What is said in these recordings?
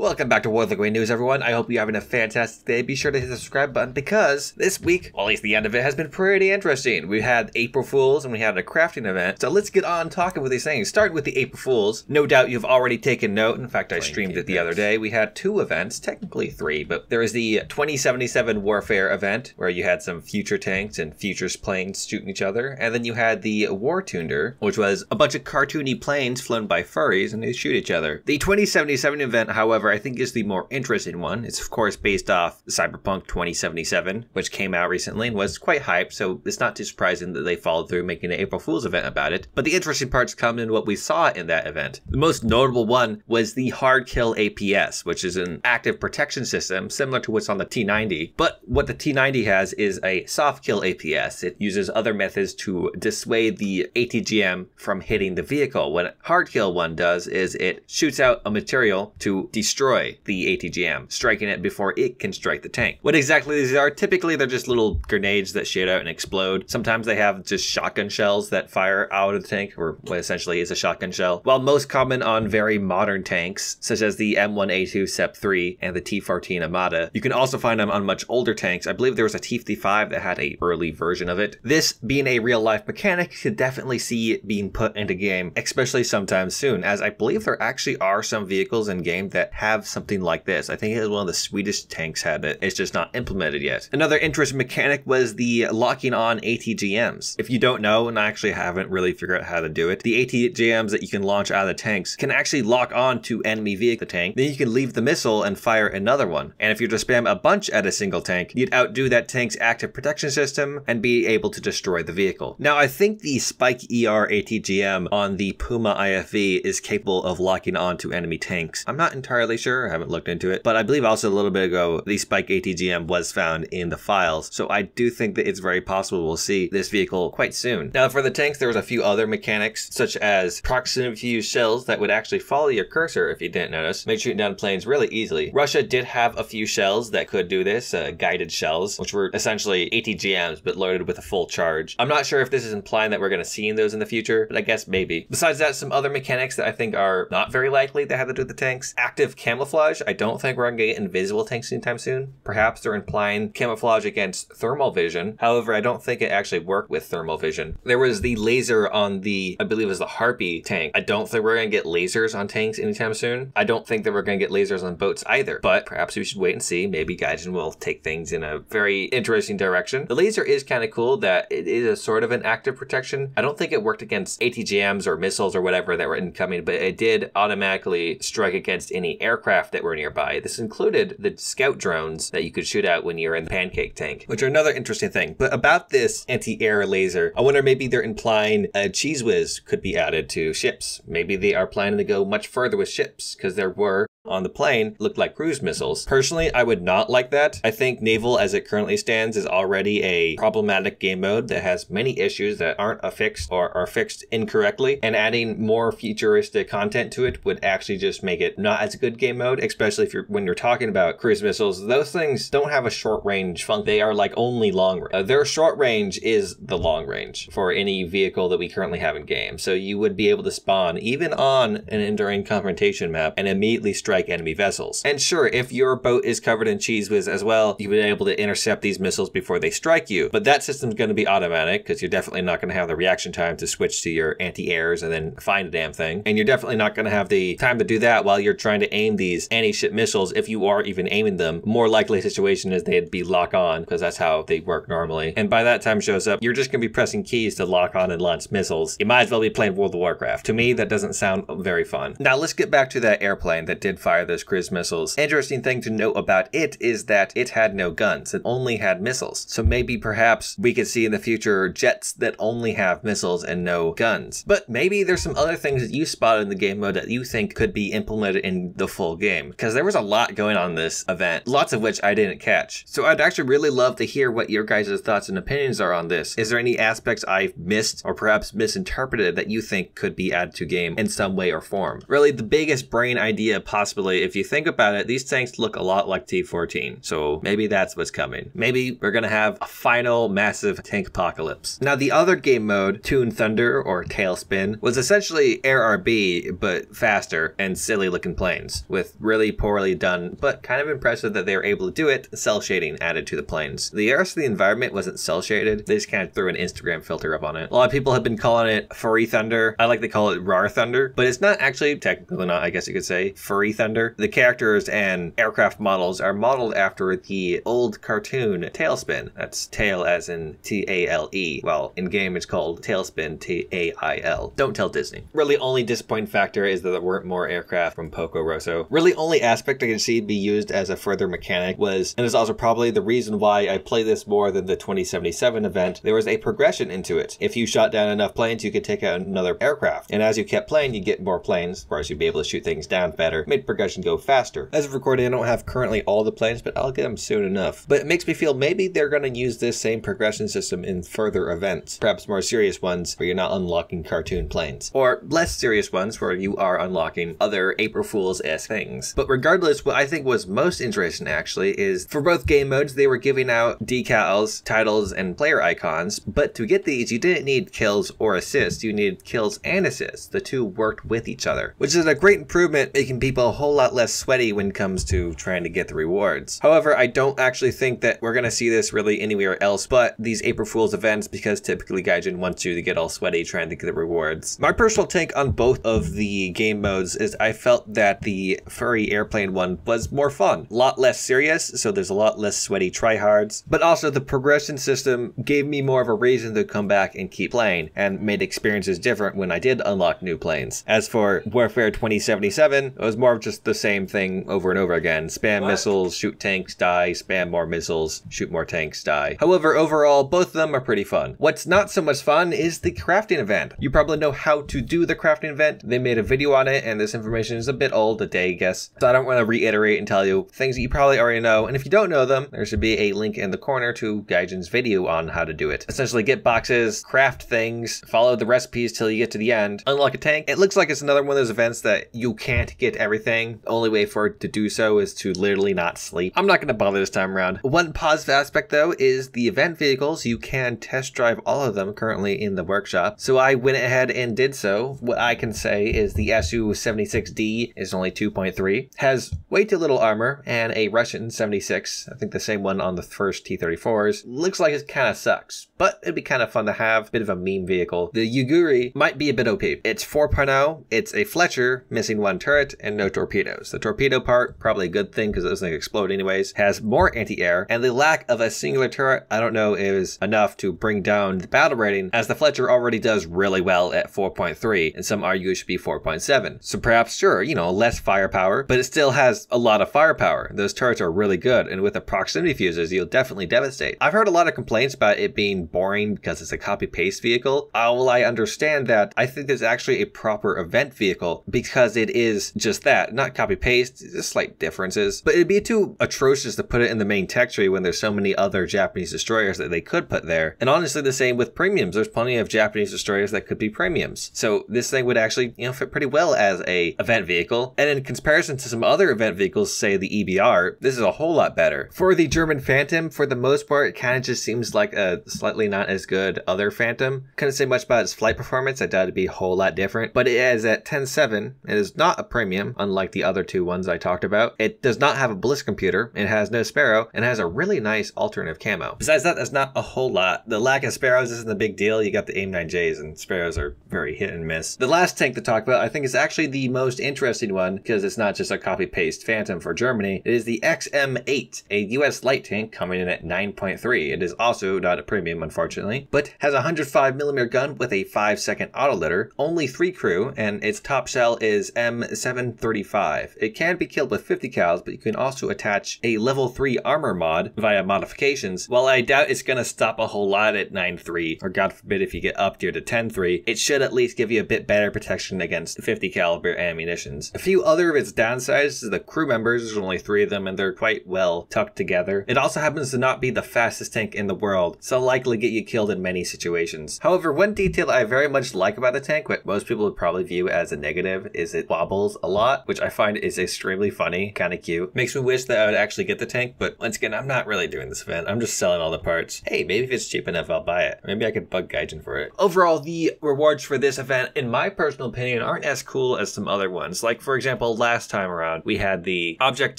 Welcome back to War the Great News, everyone. I hope you're having a fantastic day. Be sure to hit the subscribe button because this week, well, at least the end of it, has been pretty interesting. We had April Fools and we had a crafting event. So let's get on talking with these things. Starting with the April Fools. No doubt you've already taken note. In fact, I streamed it the other day. We had two events, technically three, but there was the 2077 Warfare event where you had some future tanks and futures planes shooting each other. And then you had the Rwar Thunder, which was a bunch of cartoony planes flown by furries and they shoot each other. The 2077 event, however, I think is the more interesting one. It's of course based off Cyberpunk 2077, which came out recently and was quite hyped, so it's not too surprising that they followed through making an April Fool's event about it. But the interesting parts come in what we saw in that event. The most notable one was the hard kill APS, which is an active protection system similar to what's on the T90. But what the T90 has is a soft kill APS. It uses other methods to dissuade the ATGM from hitting the vehicle. What a hard kill one does is it shoots out a material to destroy the ATGM, striking it before it can strike the tank. What exactly these are? Typically they're just little grenades that shoot out and explode. Sometimes they have just shotgun shells that fire out of the tank, or what essentially is a shotgun shell. While most common on very modern tanks, such as the M1A2 SEP-3 and the T14 Armada, you can also find them on much older tanks. I believe there was a T55 that had an early version of it. This being a real life mechanic, you could definitely see it being put into game, especially sometime soon, as I believe there actually are some vehicles in game that have something like this. I think it was one of the Swedish tanks had it. It's just not implemented yet. Another interesting mechanic was the locking on ATGMs. If you don't know, and I actually haven't really figured out how to do it, the ATGMs that you can launch out of the tanks can actually lock on to enemy vehicle tank. Then you can leave the missile and fire another one. And if you just spam a bunch at a single tank, you'd outdo that tank's active protection system and be able to destroy the vehicle. Now, I think the Spike ER ATGM on the Puma IFV is capable of locking on to enemy tanks. I'm not entirely sure. I haven't looked into it, but I believe also a little bit ago the Spike ATGM was found in the files, so I do think that it's very possible we'll see this vehicle quite soon. Now for the tanks, there was a few other mechanics such as proximity fuse shells that would actually follow your cursor if you didn't notice, make shooting down planes really easily. Russia did have a few shells that could do this, guided shells, which were essentially ATGMs but loaded with a full charge. I'm not sure if this is implying that we're going to see those in the future, but I guess maybe. Besides that, some other mechanics that I think are not very likely that have to do with the tanks. Active camouflage. I don't think we're going to get invisible tanks anytime soon. Perhaps they're implying camouflage against thermal vision. However, I don't think it actually worked with thermal vision. There was the laser on the, I believe it was the Harpy tank. I don't think we're going to get lasers on tanks anytime soon. I don't think that we're going to get lasers on boats either, but perhaps we should wait and see. Maybe Gaijin will take things in a very interesting direction. The laser is kind of cool that it is a sort of an active protection. I don't think it worked against ATGMs or missiles or whatever that were incoming, but it did automatically strike against any aircraft that were nearby. This included the scout drones that you could shoot out when you're in the pancake tank, which are another interesting thing. But about this anti-air laser, I wonder maybe they're implying a cheese whiz could be added to ships. Maybe they are planning to go much further with ships, because there were on the plane looked like cruise missiles. Personally, I would not like that. I think naval as it currently stands is already a problematic game mode that has many issues that aren't fixed or are fixed incorrectly, and adding more futuristic content to it would actually just make it not as a good game mode, especially if when you're talking about cruise missiles. Those things don't have a short range function. They are like only long range. Their short range is the long range for any vehicle that we currently have in game. So you would be able to spawn even on an enduring confrontation map and immediately strike enemy vessels. And sure, if your boat is covered in cheese whiz as well, you'll be able to intercept these missiles before they strike you. But that system's going to be automatic because you're definitely not going to have the reaction time to switch to your anti-airs and then find a damn thing. And you're definitely not going to have the time to do that while you're trying to aim these anti-ship missiles, if you are even aiming them. More likely situation is they'd be lock on, because that's how they work normally. And by that time shows up, you're just going to be pressing keys to lock on and launch missiles. You might as well be playing World of Warcraft. To me, that doesn't sound very fun. Now let's get back to that airplane that did fire those cruise missiles. Interesting thing to note about it is that it had no guns. It only had missiles. So maybe perhaps we could see in the future jets that only have missiles and no guns. But maybe there's some other things that you spotted in the game mode that you think could be implemented in the full game, because there was a lot going on in this event, lots of which I didn't catch. So I'd actually really love to hear what your guys' thoughts and opinions are on this. Is there any aspects I've missed or perhaps misinterpreted that you think could be added to game in some way or form? Really, the biggest brain idea possible possibly, if you think about it, these tanks look a lot like T-14. So maybe that's what's coming. Maybe we're gonna have a final massive tank apocalypse. Now, the other game mode, Rwar Thunder or TailSpin, was essentially Air RB, but faster and silly looking planes with really poorly done, but kind of impressive that they were able to do it, cell shading added to the planes. The rest of the environment wasn't cell shaded. They just kind of threw an Instagram filter up on it. A lot of people have been calling it Furry Thunder. I like to call it Rwar Thunder, but it's not actually, technically not, I guess you could say, Furry Thunder. The characters and aircraft models are modeled after the old cartoon TailSpin. That's tail as in T-A-L-E. Well, in game it's called TailSpin, T-A-I-L. Don't tell Disney. Really only disappointing factor is that there weren't more aircraft from Poco Rosso. Really only aspect I can see be used as a further mechanic was, and is also probably the reason why I play this more than the 2077 event, there was a progression into it. If you shot down enough planes, you could take out another aircraft. And as you kept playing, you get more planes. Of course, you'd be able to shoot things down better, made progression go faster. As of recording, I don't have currently all the planes, but I'll get them soon enough. But it makes me feel maybe they're going to use this same progression system in further events. Perhaps more serious ones where you're not unlocking cartoon planes. Or less serious ones where you are unlocking other April Fool's-esque things. But regardless, what I think was most interesting actually is for both game modes, they were giving out decals, titles, and player icons. But to get these, you didn't need kills or assists. You needed kills and assists. The two worked with each other, which is a great improvement, making people a whole lot less sweaty when it comes to trying to get the rewards. However, I don't actually think that we're going to see this really anywhere else but these April Fool's events, because typically Gaijin wants you to get all sweaty trying to get the rewards. My personal take on both of the game modes is I felt that the furry airplane one was more fun. A lot less serious, so there's a lot less sweaty tryhards, but also the progression system gave me more of a reason to come back and keep playing, and made experiences different when I did unlock new planes. As for Warfare 2077, it was more of just the same thing over and over again. Spam missiles, shoot tanks, die, spam more missiles, shoot more tanks, die. However, overall, both of them are pretty fun. What's not so much fun is the crafting event. You probably know how to do the crafting event. They made a video on it, and this information is a bit old, a day, I guess. So I don't want to reiterate and tell you things that you probably already know, and if you don't know them, there should be a link in the corner to Gaijin's video on how to do it. Essentially, get boxes, craft things, follow the recipes till you get to the end, unlock a tank. It looks like it's another one of those events that you can't get everything. The only way for it to do so is to literally not sleep. I'm not going to bother this time around. One positive aspect though is the event vehicles. You can test drive all of them currently in the workshop. So I went ahead and did so. What I can say is the Su-76D is only 2.3, has way too little armor, and a Russian 76, I think the same one on the first T-34s, looks like it kind of sucks, but it'd be kind of fun to have. Bit of a meme vehicle. The Yuguri might be a bit OP. It's 4.0, it's a Fletcher, missing one turret, and no torpedoes. The torpedo part, probably a good thing because it doesn't explode anyways, has more anti-air, and the lack of a singular turret, I don't know, is enough to bring down the battle rating, as the Fletcher already does really well at 4.3, and some argue it should be 4.7. So perhaps, sure, you know, less firepower, but it still has a lot of firepower. Those turrets are really good, and with the proximity fuses, you'll definitely devastate. I've heard a lot of complaints about it being boring because it's a copy-paste vehicle. While I understand that, I think it's actually a proper event vehicle because it is just that, not copy-paste, just slight differences. But it'd be too atrocious to put it in the main tech tree when there's so many other Japanese destroyers that they could put there. And honestly, the same with premiums. There's plenty of Japanese destroyers that could be premiums. So this thing would actually, you know, fit pretty well as a event vehicle. And in comparison to some other event vehicles, say the EBR, this is a whole lot better. For the German Phantom, for the most part, it kind of just seems like a slightly not as good other Phantom. Couldn't say much about its flight performance. I doubt it'd be a whole lot different, but it is at 10.7. It is not a premium, unlike the other two ones I talked about. It does not have a bliss computer. It has no Sparrow, and has a really nice alternative camo. Besides that, that's not a whole lot. The lack of Sparrows isn't a big deal. You got the AIM-9Js, and Sparrows are very hit and miss. The last tank to talk about, I think, is actually the most interesting one, because it's not just a copy-paste Phantom for Germany. It is the XM8, a US light tank coming in at 9.3. It is also not a premium, unfortunately, but has a 105mm gun with a 5-second auto litter, only 3 crew, and its top shell is M735. It can be killed with 50 cals, but you can also attach a level 3 armor mod via modifications. While I doubt it's going to stop a whole lot at 9.3, or God forbid if you get up tier to 10.3, it should at least give you a bit better protection against 50 caliber ammunitions. A few other of its downsides is the crew members. There's only 3 of them, and they're quite well tucked together. It also happens to not be the fastest tank in the world, so likely get you killed in many situations. However, one detail I very much like about the tank, what most people would probably view as a negative, is it wobbles a lot, which I find is extremely funny, kind of cute. Makes me wish that I would actually get the tank, but once again, I'm not really doing this event. I'm just selling all the parts. Hey, maybe if it's cheap enough, I'll buy it. Maybe I could bug Gaijin for it. Overall, the rewards for this event, in my personal opinion, aren't as cool as some other ones. Like, for example, last time around, we had the Object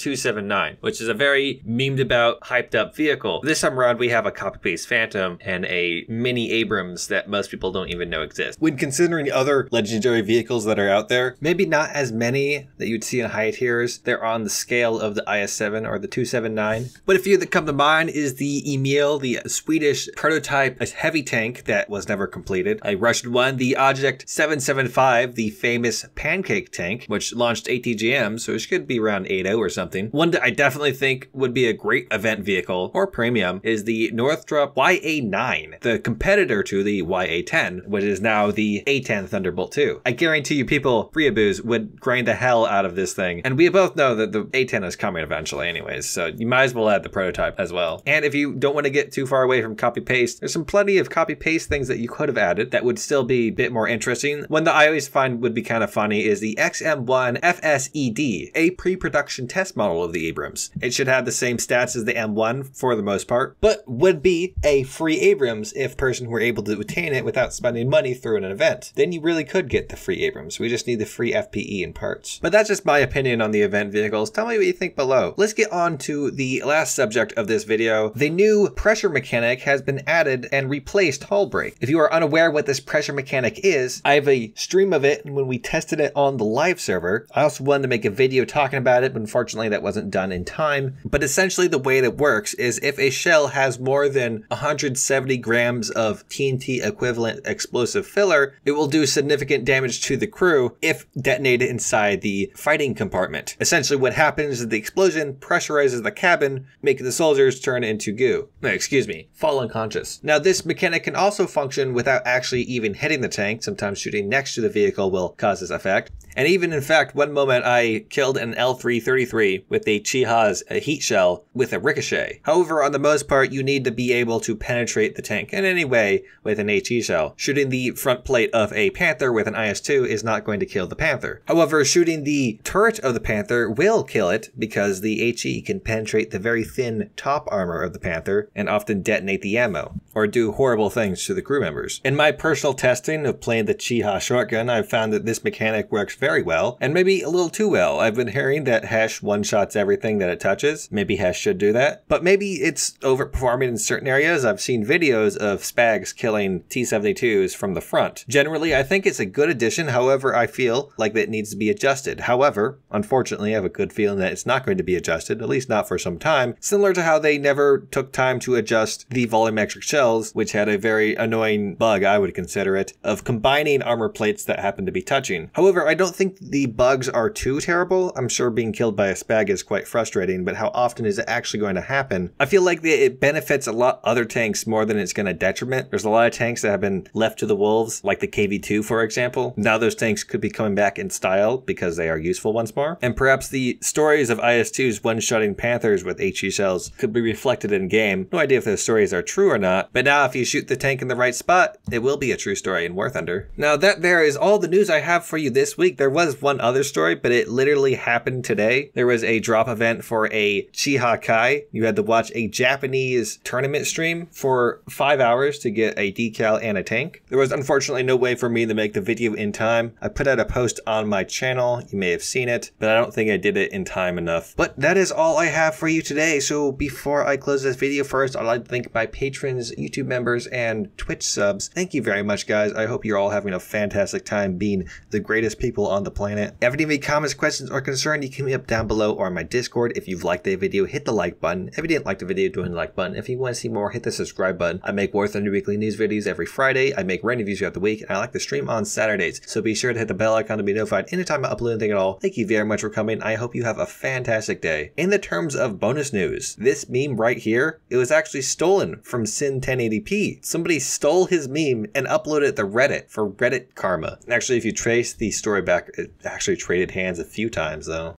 279, which is a very memed about, hyped up vehicle. This time around, we have a copy-paste Phantom and a mini Abrams that most people don't even know exist. When considering other legendary vehicles that are out there, maybe not as many that you'd see in high tiers. They're on the scale of the IS-7 or the 279. But a few that come to mind is the Emil, the Swedish prototype, a heavy tank that was never completed. A Russian one, the Object 775, the famous pancake tank, which launched ATGM, so it should be around 8.0 or something. One that I definitely think would be a great event vehicle, or premium, is the Northrop YA9, the competitor to the YA10, which is now the A10 Thunderbolt 2. I guarantee you people, Freeaboos, would grind the hell out of this thing. And we both know that the A10 is coming eventually anyways, so you might as well add the prototype as well. And if you don't want to get too far away from copy-paste, there's some plenty of copy-paste things that you could have added that would still be a bit more interesting. One that I always find would be kind of funny is the XM1 FSED, a pre-production test model of the Abrams. It should have the same stats as the M1 for the most part, but would be a free Abrams if person were able to attain it without spending money through an event. Then you really could get the free Abrams. We just need the free FPE and parts. But that's just my opinion on the event vehicles. Tell me what you think below. Let's get on to the last subject of this video. The new pressure mechanic has been added and replaced hull brake. If you are unaware what this pressure mechanic is, I have a stream of it when we tested it on the live server. I also wanted to make a video talking about it, but unfortunately that wasn't done in time. But essentially the way it works is if a shell has more than 170 grams of TNT equivalent explosive filler, it will do significant damage to the crew if detonated inside the fighting compartment. Essentially what happens is the explosion pressurizes the cabin, making the soldiers turn into goo. No, excuse me, fall unconscious. Now this mechanic can also function without actually even hitting the tank. Sometimes shooting next to the vehicle will cause this effect. And even in fact, one moment I killed an L333 with a Chiha's heat shell with a ricochet. However, on the most part, you need to be able to penetrate the tank in any way with an HE shell. Shooting the front plate of a Panther with an IS-2 is not going to kill the Panther. However, shooting the turret of the Panther will kill it because the HE can penetrate the very thin top armor of the Panther and often detonate the ammo or do horrible things to the crew members. In my personal testing of playing the Chiha shotgun, I've found that this mechanic works very well, and maybe a little too well. I've been hearing that Hesh one-shots everything that it touches. Maybe Hesh should do that, but maybe it's overperforming in certain areas. I've seen videos of Spags killing T-72s from the front. Generally, I think it's a good addition. However, I feel like that needs to be adjusted. However, unfortunately, I have a good feeling that it's not going to be adjusted, at least not for some time, similar to how they never took time to adjust the volumetric shells, which had a very annoying bug, I would consider it, of combining armor plates that happen to be touching. However, I don't think the bugs are too terrible. I'm sure being killed by a Spag is quite frustrating, but how often is it actually going to happen? I feel like it benefits a lot other tanks more than it's going to detriment. There's a lot of tanks that have been left to the wolves, like the KV-2, for example. Now those tanks could be coming back in style because they are useful once more. And perhaps the stories of IS-2s one-shotting Panthers with HE shells could be reflected in game. No idea if those stories are true or not, but now if you shoot the tank in the right spot, it will be a true story in War Thunder. Now that there is all the news I have for you this week. There was one other story, but it literally happened today. There was a drop event for a Chiha Kai. You had to watch a Japanese tournament stream for 5 hours to get a decal and a tank. There was unfortunately no way for me to make the video in time. I put out a post on my channel. You may have seen it, but I don't think I did it in time enough. But that is all I have for you today. So before I close this video, first, I'd like to thank my patrons, YouTube members, and Twitch subs. Thank you very much, guys. I hope you're all having a fantastic time being the greatest people on the planet. If you have any comments, questions, or concern, you can hit me up down below or on my Discord. If you've liked the video, hit the like button. If you didn't like the video, do hit the like button. If you want to see more, hit the subscribe button. I make War Thunder weekly news videos every Friday. I make random videos throughout the week, and I like to stream on Saturdays. So be sure to hit the bell icon to be notified anytime I upload anything at all. Thank you very much for coming. I hope you have a fantastic day. In the terms of bonus news, this meme right here, it was actually stolen from Sin 1080p. Somebody stole his meme and uploaded it to Reddit for Reddit karma. Actually, if you trace the story back, it actually traded hands a few times though.